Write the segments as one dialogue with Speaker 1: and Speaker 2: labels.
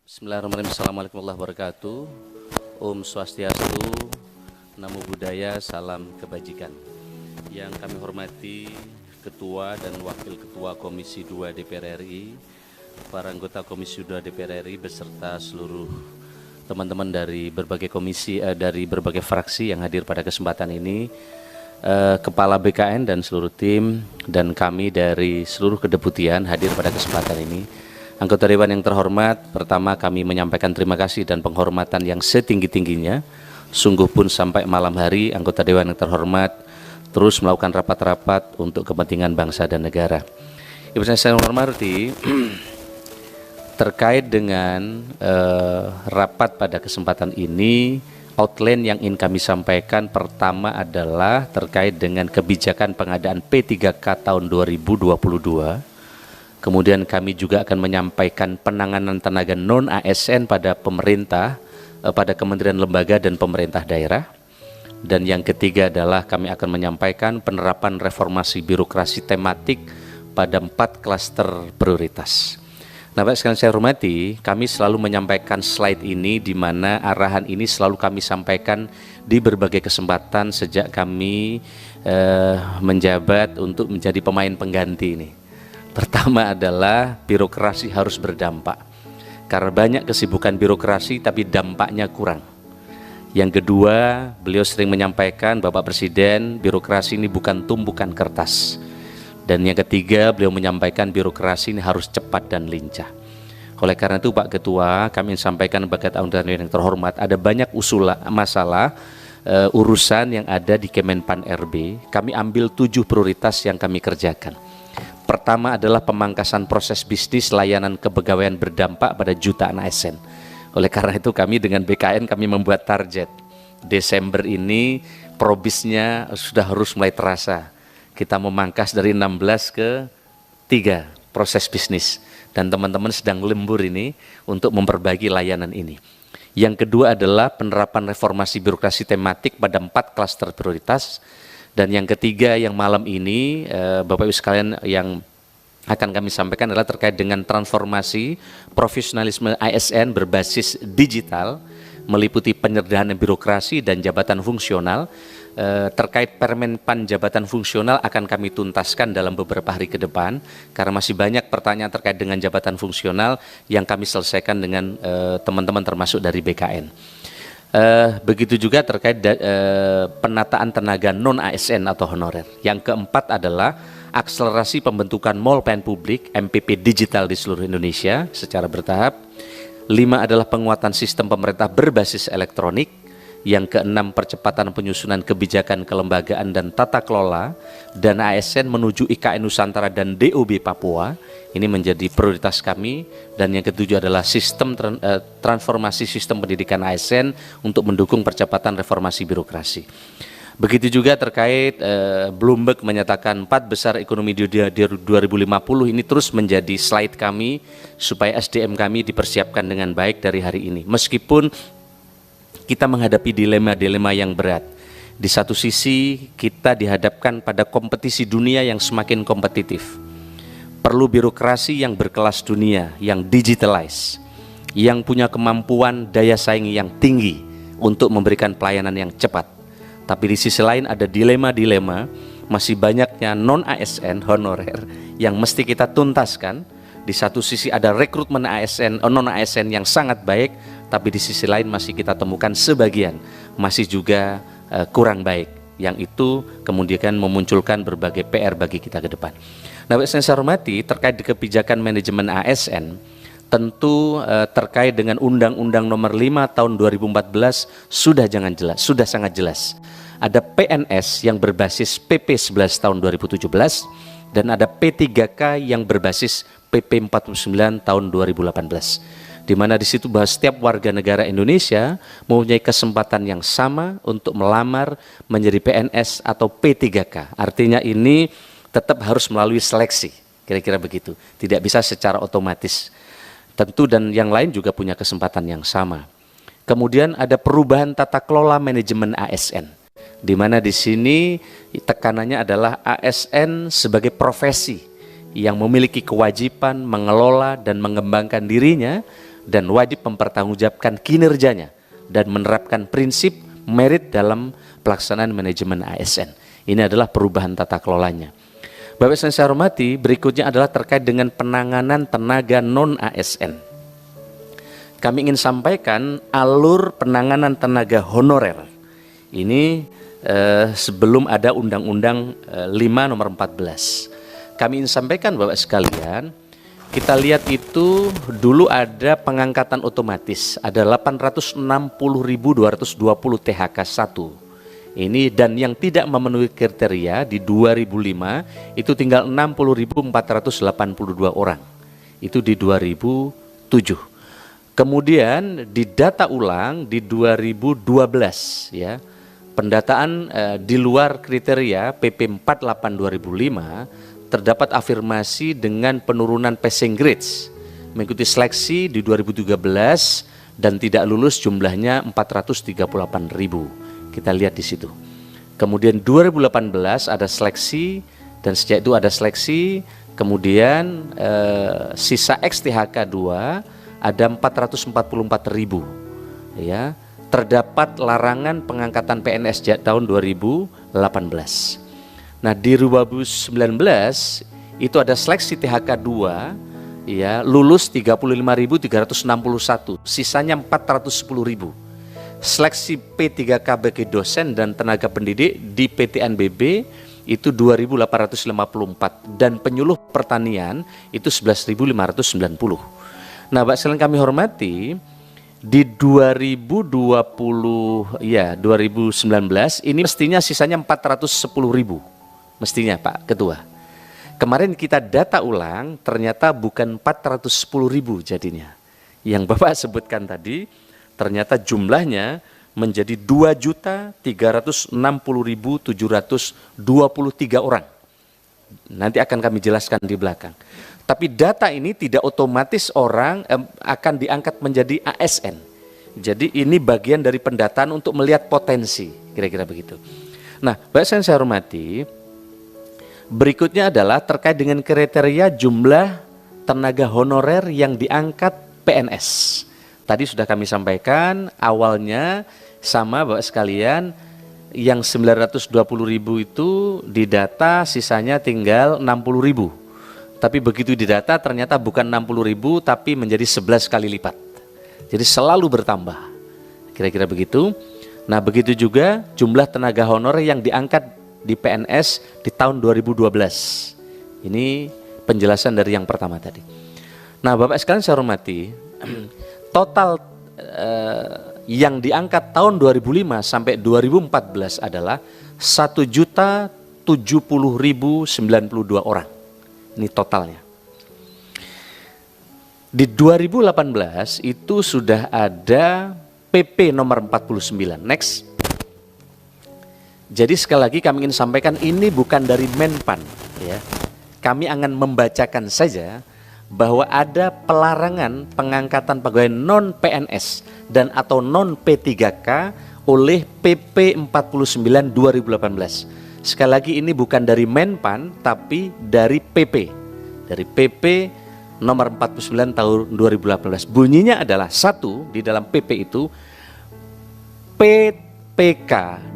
Speaker 1: Bismillahirrahmanirrahim. Assalamualaikum warahmatullahi wabarakatuh. Om Swastiastu, Namo Buddhaya, salam kebajikan. Yang kami hormati Ketua dan Wakil Ketua Komisi 2 DPR RI, para anggota Komisi 2 DPR RI beserta seluruh teman-teman dari berbagai komisi, dari berbagai fraksi yang hadir pada kesempatan ini, Kepala BKN dan seluruh tim, dan kami dari seluruh kedeputian hadir pada kesempatan ini. Anggota Dewan yang terhormat, pertama kami menyampaikan terima kasih dan penghormatan yang setinggi-tingginya. Sungguh pun sampai malam hari anggota Dewan yang terhormat terus melakukan rapat-rapat untuk kepentingan bangsa dan negara. Ibu saya hormati, terkait dengan rapat pada kesempatan ini, outline yang ingin kami sampaikan pertama adalah terkait dengan kebijakan pengadaan P3K tahun 2022. Kemudian kami juga akan menyampaikan penanganan tenaga non-ASN pada pemerintah, pada kementerian lembaga dan pemerintah daerah. Dan yang ketiga adalah kami akan menyampaikan penerapan reformasi birokrasi tematik pada 4 klaster prioritas. Nah, Bapak sekalian saya hormati, kami selalu menyampaikan slide ini di mana arahan ini selalu kami sampaikan di berbagai kesempatan sejak kami menjabat untuk menjadi pemain pengganti ini. Pertama adalah birokrasi harus berdampak, karena banyak kesibukan birokrasi tapi dampaknya kurang. Yang kedua, beliau sering menyampaikan, Bapak Presiden, birokrasi ini bukan tumpukan kertas. Dan yang ketiga, beliau menyampaikan birokrasi ini harus cepat dan lincah. Oleh karena itu Pak Ketua, kami ingin sampaikan bagi anggota yang terhormat, ada banyak masalah urusan yang ada di Kemenpan RB. Kami ambil 7 prioritas yang kami kerjakan. Pertama adalah pemangkasan proses bisnis layanan kepegawaian berdampak pada jutaan ASN. Oleh karena itu kami dengan BKN kami membuat target. Desember ini probisnya sudah harus mulai terasa. Kita memangkas dari 16 ke 3 proses bisnis. Dan teman-teman sedang lembur ini untuk memperbaiki layanan ini. Yang kedua adalah penerapan reformasi birokrasi tematik pada 4 klaster prioritas. Dan yang ketiga yang malam ini Bapak Ibu sekalian yang akan kami sampaikan adalah terkait dengan transformasi profesionalisme ASN berbasis digital meliputi penyederhanaan birokrasi dan jabatan fungsional. Terkait Permenpan jabatan fungsional akan kami tuntaskan dalam beberapa hari ke depan karena masih banyak pertanyaan terkait dengan jabatan fungsional yang kami selesaikan dengan teman-teman termasuk dari BKN. Begitu juga terkait penataan tenaga non-ASN atau honorer. Yang keempat adalah akselerasi pembentukan mall pelayanan publik MPP digital di seluruh Indonesia secara bertahap. 5 adalah penguatan sistem pemerintah berbasis elektronik. Yang keenam, percepatan penyusunan kebijakan kelembagaan dan tata kelola dana ASN menuju IKN Nusantara dan DOB Papua. Ini menjadi prioritas kami. Dan yang ketujuh adalah transformasi sistem pendidikan ASN untuk mendukung percepatan reformasi birokrasi. Begitu juga terkait Bloomberg menyatakan 4 besar ekonomi di 2050 ini terus menjadi slide kami supaya SDM kami dipersiapkan dengan baik dari hari ini. Meskipun kita menghadapi dilema-dilema yang berat. Di satu sisi kita dihadapkan pada kompetisi dunia yang semakin kompetitif. Perlu birokrasi yang berkelas dunia, yang digitalize, yang punya kemampuan daya saing yang tinggi untuk memberikan pelayanan yang cepat. Tapi di sisi lain ada dilema-dilema, masih banyaknya non-ASN honorer yang mesti kita tuntaskan. Di satu sisi ada rekrutmen ASN, non-ASN yang sangat baik, tapi di sisi lain masih kita temukan sebagian masih juga kurang baik. Yang itu kemudian memunculkan berbagai PR bagi kita ke depan. Nah, saya hormati terkait dengan kebijakan manajemen ASN, tentu terkait dengan Undang-Undang Nomor 5 Tahun 2014 sudah sangat jelas. Ada PNS yang berbasis PP 11 Tahun 2017 dan ada P3K yang berbasis PP 49 Tahun 2018. Di mana di situ bahwa setiap warga negara Indonesia mempunyai kesempatan yang sama untuk melamar menjadi PNS atau P3K. Artinya ini tetap harus melalui seleksi, kira-kira begitu. Tidak bisa secara otomatis. Tentu dan yang lain juga punya kesempatan yang sama. Kemudian ada perubahan tata kelola manajemen ASN. Di mana di sini tekanannya adalah ASN sebagai profesi yang memiliki kewajiban mengelola dan mengembangkan dirinya dan wajib mempertanggungjawabkan kinerjanya dan menerapkan prinsip merit dalam pelaksanaan manajemen ASN. Ini adalah perubahan tata kelolanya. Bapak Ibu yang saya hormati, berikutnya adalah terkait dengan penanganan tenaga non-ASN. Kami ingin sampaikan alur penanganan tenaga honorer. Ini sebelum ada Undang-Undang 5 nomor 14. Kami ingin sampaikan Bapak sekalian, kita lihat itu dulu ada pengangkatan otomatis, ada 860.220 THK 1. Ini dan yang tidak memenuhi kriteria di 2005 itu tinggal 60.482 orang. Itu di 2007. Kemudian didata ulang di 2012 ya. Pendataan di luar kriteria PP 48 2005 terdapat afirmasi dengan penurunan passing grades. Mengikuti seleksi di 2013 dan tidak lulus jumlahnya 438.000. Kita lihat di situ. Kemudian 2018 ada seleksi dan sejak itu ada seleksi. Kemudian sisa XTHK 2 ada 444.000. Ya, terdapat larangan pengangkatan PNS sejak tahun 2018. Nah, di 2019 itu ada seleksi THK 2 ya, lulus 35.361, sisanya 410.000. Seleksi P3K bagi dosen dan tenaga pendidik di PTNBB itu 2.854 dan penyuluh pertanian itu 11.590. Nah, Pak sekalian kami hormati, di 2019 ini mestinya sisanya 410.000 mestinya Pak Ketua. Kemarin kita data ulang ternyata bukan 410.000 jadinya. Yang Bapak sebutkan tadi ternyata jumlahnya menjadi 2.360.723 orang. Nanti akan kami jelaskan di belakang. Tapi data ini tidak otomatis orang akan diangkat menjadi ASN. Jadi ini bagian dari pendataan untuk melihat potensi, kira-kira begitu. Nah, Bapak yang saya hormati, berikutnya adalah terkait dengan kriteria jumlah tenaga honorer yang diangkat PNS. Tadi sudah kami sampaikan awalnya sama Bapak sekalian, yang 920.000 itu didata sisanya tinggal 60.000. Tapi begitu didata ternyata bukan 60.000 tapi menjadi 11 kali lipat. Jadi selalu bertambah. Kira-kira begitu. Nah, begitu juga jumlah tenaga honorer yang diangkat di PNS di tahun 2012. Ini penjelasan dari yang pertama tadi. Nah, Bapak sekalian saya hormati, total yang diangkat tahun 2005 sampai 2014 adalah 1.070.092 orang. Ini totalnya. Di 2018 itu sudah ada PP nomor 49. Next. Jadi sekali lagi kami ingin sampaikan ini bukan dari Menpan ya. Kami akan membacakan saja bahwa ada pelarangan pengangkatan pegawai non-PNS dan atau non-P3K oleh PP 49 2018. Sekali lagi ini bukan dari Menpan tapi dari PP. Dari PP nomor 49 tahun 2018. Bunyinya adalah satu, di dalam PP itu PPK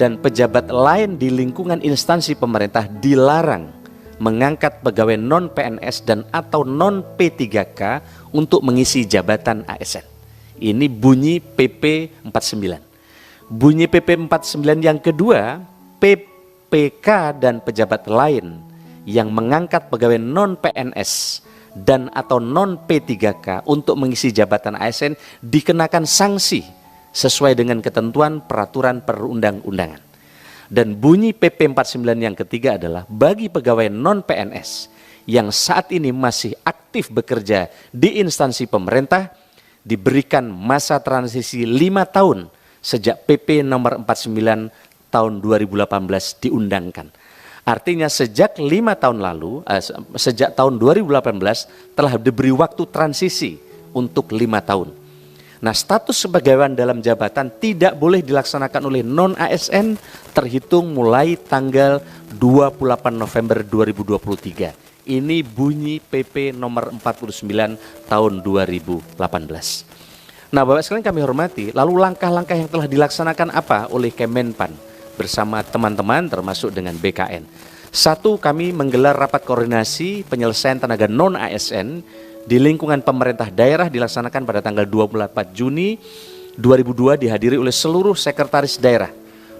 Speaker 1: dan pejabat lain di lingkungan instansi pemerintah dilarang mengangkat pegawai non-PNS dan atau non-P3K untuk mengisi jabatan ASN. Ini bunyi PP 49. Bunyi PP 49 yang kedua, PPK dan pejabat lain yang mengangkat pegawai non-PNS dan atau non-P3K untuk mengisi jabatan ASN dikenakan sanksi sesuai dengan ketentuan peraturan perundang-undangan. Dan bunyi PP 49 yang ketiga adalah bagi pegawai non-PNS yang saat ini masih aktif bekerja di instansi pemerintah diberikan masa transisi 5 tahun sejak PP nomor 49 tahun 2018 diundangkan. Artinya sejak 5 tahun lalu, sejak tahun 2018 telah diberi waktu transisi untuk 5 tahun. Nah, status kepegawaian dalam jabatan tidak boleh dilaksanakan oleh non-ASN terhitung mulai tanggal 28 November 2023. Ini bunyi PP nomor 49 tahun 2018. Nah, Bapak sekalian kami hormati, lalu langkah-langkah yang telah dilaksanakan apa oleh Kemenpan bersama teman-teman termasuk dengan BKN. Satu, kami menggelar rapat koordinasi penyelesaian tenaga non-ASN di lingkungan pemerintah daerah dilaksanakan pada tanggal 24 Juni 2002 dihadiri oleh seluruh sekretaris daerah,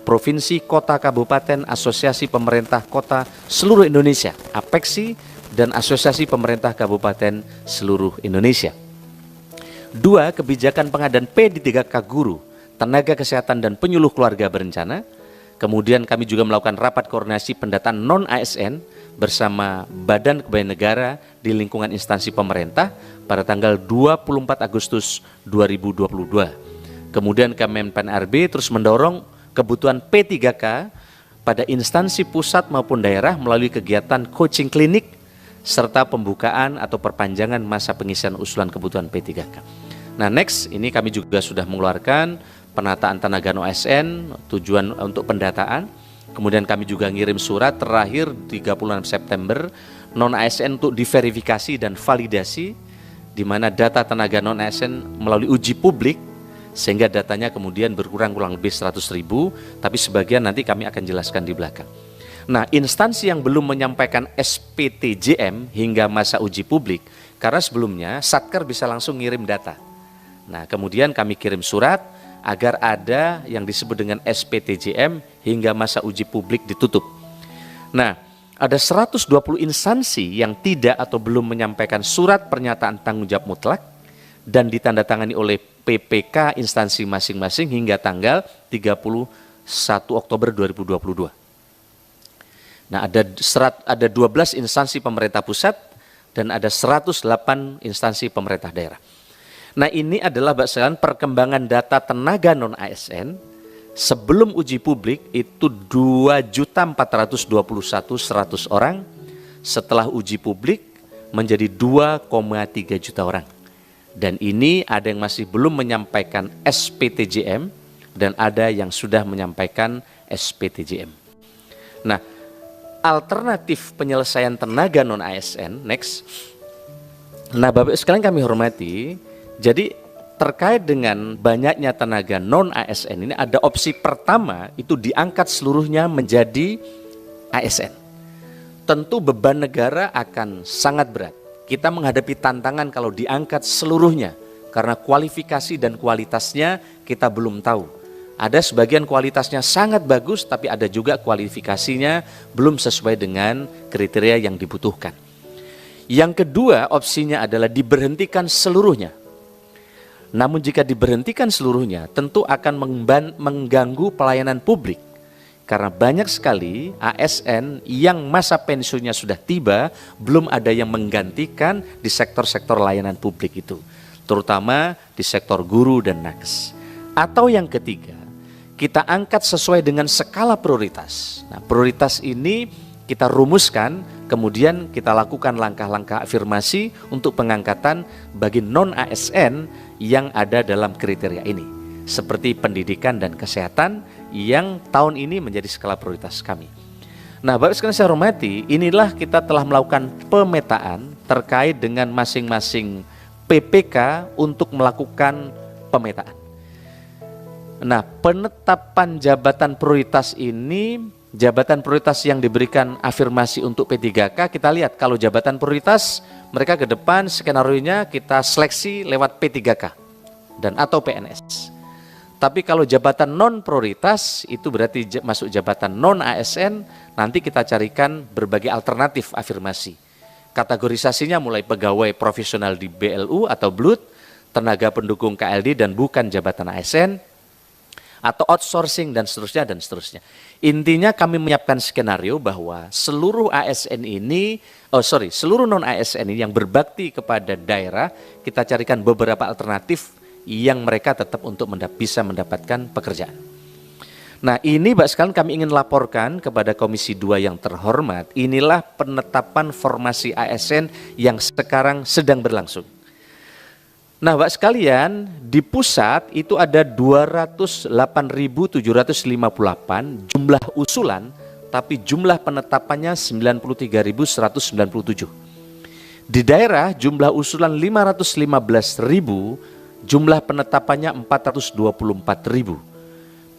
Speaker 1: provinsi, kota, kabupaten, asosiasi pemerintah kota seluruh Indonesia, APEKSI, dan Asosiasi Pemerintah Kabupaten seluruh Indonesia. Dua, kebijakan pengadaan P3K guru, tenaga kesehatan dan penyuluh keluarga berencana. Kemudian kami juga melakukan rapat koordinasi pendataan non-ASN bersama Badan Kepegawaian Negara di lingkungan instansi pemerintah pada tanggal 24 Agustus 2022. Kemudian Kemenpan RB terus mendorong kebutuhan P3K pada instansi pusat maupun daerah melalui kegiatan coaching klinik serta pembukaan atau perpanjangan masa pengisian usulan kebutuhan P3K. Nah, next, ini kami juga sudah mengeluarkan penataan tenaga non-ASN, tujuan untuk pendataan. Kemudian kami juga ngirim surat terakhir 30 September non-ASN untuk diverifikasi dan validasi, di mana data tenaga non-ASN melalui uji publik, sehingga datanya kemudian berkurang kurang lebih 100.000, tapi sebagian nanti kami akan jelaskan di belakang. Nah, instansi yang belum menyampaikan SPTJM hingga masa uji publik, karena sebelumnya Satker bisa langsung ngirim data. Nah, kemudian kami kirim surat agar ada yang disebut dengan SPTJM hingga masa uji publik ditutup. Nah, ada 120 instansi yang tidak atau belum menyampaikan surat pernyataan tanggung jawab mutlak dan ditandatangani oleh PPK instansi masing-masing hingga tanggal 31 Oktober 2022. Nah, ada 12 instansi pemerintah pusat dan ada 108 instansi pemerintah daerah. Nah, ini adalah Bapak sekalian perkembangan data tenaga non-ASN sebelum uji publik itu 2.421.100 orang, setelah uji publik menjadi 2,3 juta orang. Dan ini ada yang masih belum menyampaikan SPTJM dan ada yang sudah menyampaikan SPTJM. Nah, alternatif penyelesaian tenaga non-ASN, next. Nah, Bapak sekalian kami hormati, jadi terkait dengan banyaknya tenaga non-ASN ini ada opsi pertama itu diangkat seluruhnya menjadi ASN. Tentu beban negara akan sangat berat. Kita menghadapi tantangan kalau diangkat seluruhnya karena kualifikasi dan kualitasnya kita belum tahu. Ada sebagian kualitasnya sangat bagus tapi ada juga kualifikasinya belum sesuai dengan kriteria yang dibutuhkan. Yang kedua opsinya adalah diberhentikan seluruhnya. Namun jika diberhentikan seluruhnya tentu akan mengganggu pelayanan publik. Karena banyak sekali ASN yang masa pensiunnya sudah tiba, belum ada yang menggantikan di sektor-sektor layanan publik itu. Terutama di sektor guru dan nakes. Atau yang ketiga, kita angkat sesuai dengan skala prioritas. Nah, prioritas ini kita rumuskan, kemudian kita lakukan langkah-langkah afirmasi untuk pengangkatan bagi non-ASN yang ada dalam kriteria ini. Seperti pendidikan dan kesehatan yang tahun ini menjadi skala prioritas kami. Nah, Bapak sekalian saya hormati, inilah kita telah melakukan pemetaan terkait dengan masing-masing PPK untuk melakukan pemetaan. Nah, penetapan jabatan prioritas ini, jabatan prioritas yang diberikan afirmasi untuk P3K, kita lihat kalau jabatan prioritas mereka ke depan skenario-nya kita seleksi lewat P3K dan atau PNS. Tapi kalau jabatan non prioritas itu berarti masuk jabatan non ASN, nanti kita carikan berbagai alternatif afirmasi. Kategorisasinya mulai pegawai profesional di BLU atau BLUT, tenaga pendukung KLD dan bukan jabatan ASN, atau outsourcing dan seterusnya dan seterusnya. Intinya kami menyiapkan skenario bahwa seluruh ASN ini, seluruh non ASN ini yang berbakti kepada daerah, kita carikan beberapa alternatif yang mereka tetap untuk bisa mendapatkan pekerjaan. Nah, ini Bapak sekalian kami ingin laporkan kepada Komisi 2 yang terhormat, inilah penetapan formasi ASN yang sekarang sedang berlangsung. Nah, Bapak sekalian, di pusat itu ada 208.758 jumlah usulan tapi jumlah penetapannya 93.197. Di daerah jumlah usulan 515.000, jumlah penetapannya 424.000.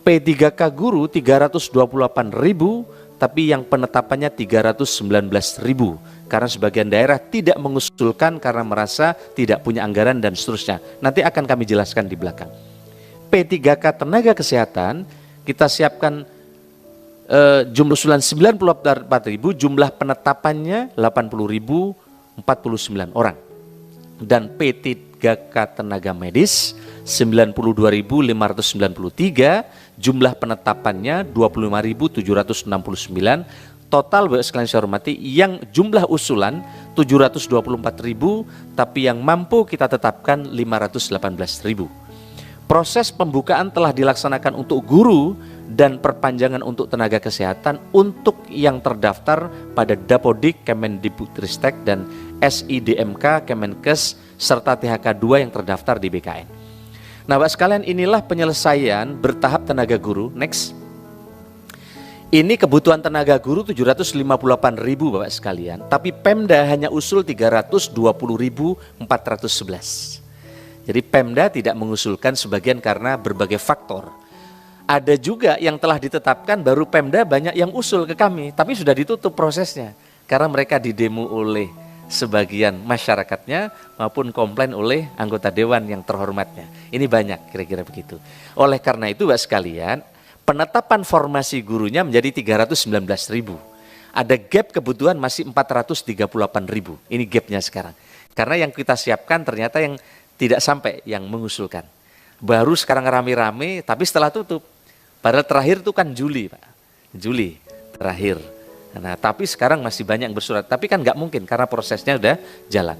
Speaker 1: P3K guru 328.000, tapi yang penetapannya 319.000. Karena sebagian daerah tidak mengusulkan karena merasa tidak punya anggaran dan seterusnya. Nanti akan kami jelaskan di belakang. P3K tenaga kesehatan kita siapkan jumlah usulan 94.000, jumlah penetapannya 80.049 orang. Dan P3K tenaga medis 92.593, jumlah penetapannya 25.769. Total Bapak sekalian saya hormati, yang jumlah usulan 724.000, tapi yang mampu kita tetapkan 518.000. Proses pembukaan telah dilaksanakan untuk guru dan perpanjangan untuk tenaga kesehatan untuk yang terdaftar pada Dapodik, Kemendikbudristek dan SIDMK, Kemenkes, serta THK2 yang terdaftar di BKN. Nah, Bapak sekalian, inilah penyelesaian bertahap tenaga guru. Next. Ini kebutuhan tenaga guru 758.000 Bapak sekalian, tapi Pemda hanya usul 320.411. Jadi Pemda tidak mengusulkan sebagian karena berbagai faktor. Ada juga yang telah ditetapkan, baru Pemda banyak yang usul ke kami, tapi sudah ditutup prosesnya karena mereka didemo oleh sebagian masyarakatnya maupun komplain oleh anggota dewan yang terhormatnya. Ini banyak kira-kira begitu. Oleh karena itu Bapak sekalian, penetapan formasi gurunya menjadi 319.000. Ada gap kebutuhan masih 438.000. Ini gapnya sekarang. Karena yang kita siapkan ternyata yang tidak sampai yang mengusulkan. Baru sekarang rame-rame, tapi setelah tutup. Padahal terakhir itu kan Juli, Pak. Juli terakhir. Nah, tapi sekarang masih banyak yang bersurat. Tapi kan nggak mungkin karena prosesnya udah jalan.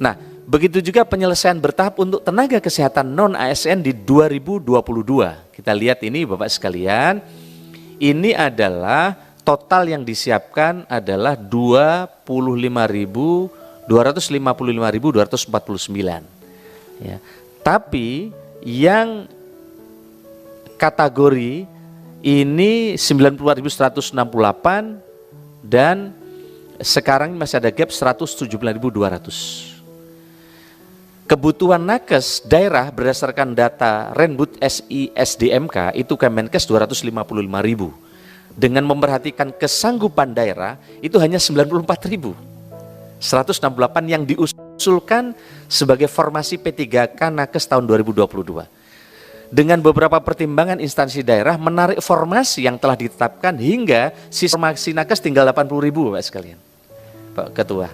Speaker 1: Nah, begitu juga penyelesaian bertahap untuk tenaga kesehatan non-ASN di 2022. Kita lihat ini Bapak sekalian. Ini adalah total yang disiapkan adalah 255.249. Ya. Tapi yang kategori ini 94.168 dan sekarang masih ada gap 179.200. Kebutuhan nakes daerah berdasarkan data Renbud SISDMK itu Kemenkes 255.000. Dengan memperhatikan kesanggupan daerah itu hanya 94.000. 168 yang diusulkan sebagai formasi P3K Nakes tahun 2022. Dengan beberapa pertimbangan instansi daerah menarik formasi yang telah ditetapkan hingga sisa formasi Nakes tinggal 80.000 Bapak sekalian. Pak Ketua,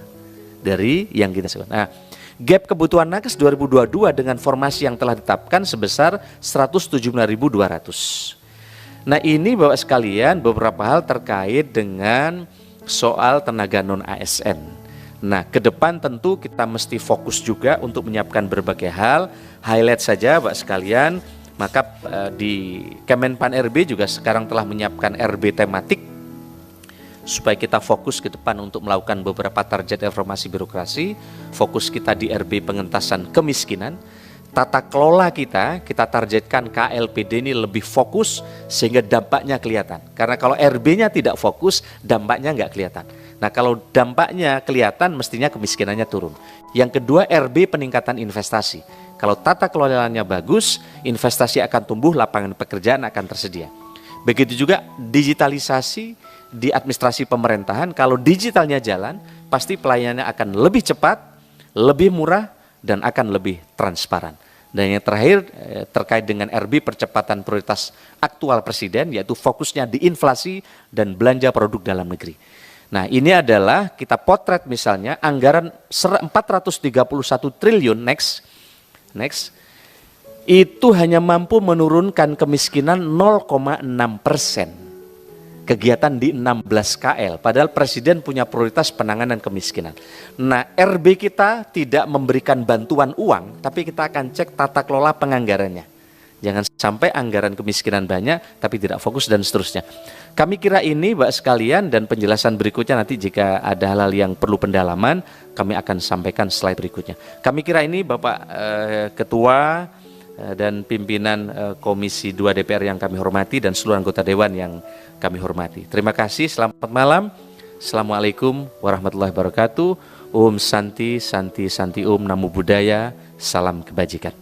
Speaker 1: dari yang kita sebut. Nah, gap kebutuhan Nakes 2022 dengan formasi yang telah ditetapkan sebesar 179.200. Nah, ini Bapak sekalian beberapa hal terkait dengan soal tenaga non-ASN. Nah, ke depan tentu kita mesti fokus juga untuk menyiapkan berbagai hal. Highlight saja Bapak sekalian, maka di Kemenpan RB juga sekarang telah menyiapkan RB tematik supaya kita fokus ke depan untuk melakukan beberapa target reformasi birokrasi. Fokus kita di RB pengentasan kemiskinan. Tata kelola kita targetkan KLPD ini lebih fokus sehingga dampaknya kelihatan. Karena kalau RB-nya tidak fokus, dampaknya nggak kelihatan. Nah, kalau dampaknya kelihatan, mestinya kemiskinannya turun. Yang kedua, RB peningkatan investasi. Kalau tata kelolanya bagus, investasi akan tumbuh, lapangan pekerjaan akan tersedia. Begitu juga digitalisasi di administrasi pemerintahan. Kalau digitalnya jalan, pasti pelayanannya akan lebih cepat, lebih murah, dan akan lebih transparan. Dan yang terakhir terkait dengan RB percepatan prioritas aktual Presiden, yaitu fokusnya di inflasi dan belanja produk dalam negeri. Nah, ini adalah kita potret misalnya anggaran 431 triliun next itu hanya mampu menurunkan kemiskinan 0,6%. Kegiatan di 16 KL, padahal Presiden punya prioritas penanganan kemiskinan. Nah, RB kita tidak memberikan bantuan uang, tapi kita akan cek tata kelola penganggarannya. Jangan sampai anggaran kemiskinan banyak, tapi tidak fokus dan seterusnya. Kami kira ini Bapak sekalian, dan penjelasan berikutnya nanti jika ada hal-hal yang perlu pendalaman, kami akan sampaikan slide berikutnya. Kami kira ini Bapak Ketua, dan pimpinan Komisi 2 DPR yang kami hormati dan seluruh anggota Dewan yang kami hormati. Terima kasih, selamat malam. Assalamualaikum warahmatullahi wabarakatuh. Om Santi, Santi, Santi Om, Namo Buddhaya, salam kebajikan.